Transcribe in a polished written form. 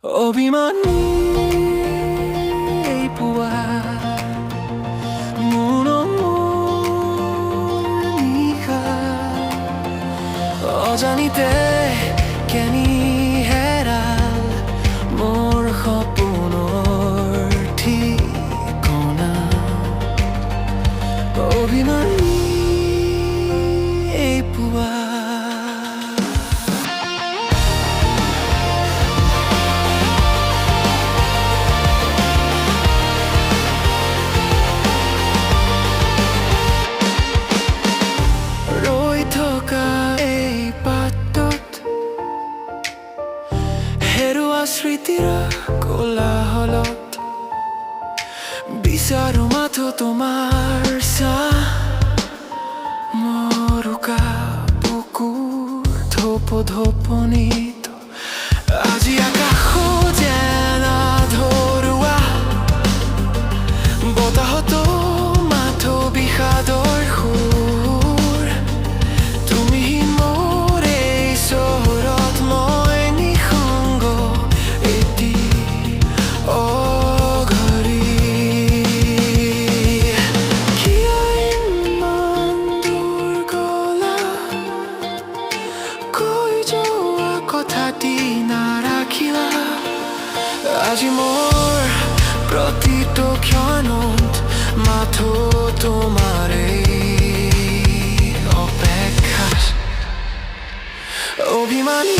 অভিমানী এই পুৱা নিশা অজানিতে কেনি হেৰাল মোৰ সপোনৰ ঠিকনা অভিমানী এই পুৱা স্মৃতিৰ কোলাহলত বিচাৰো মাথো তোমাৰ চাহ মোৰ বুকুৰ ধপধপনিত আজি আকাশত যেন আধৰুৱা বতাহতো মাথো বিষাদৰ সুৰ তুমি মোৰ এই চহৰত মই নিসংগ আজি মোৰ প্ৰতিটো ক্ষণত মাথো তোমাৰে অপেক্ষা অভিমানী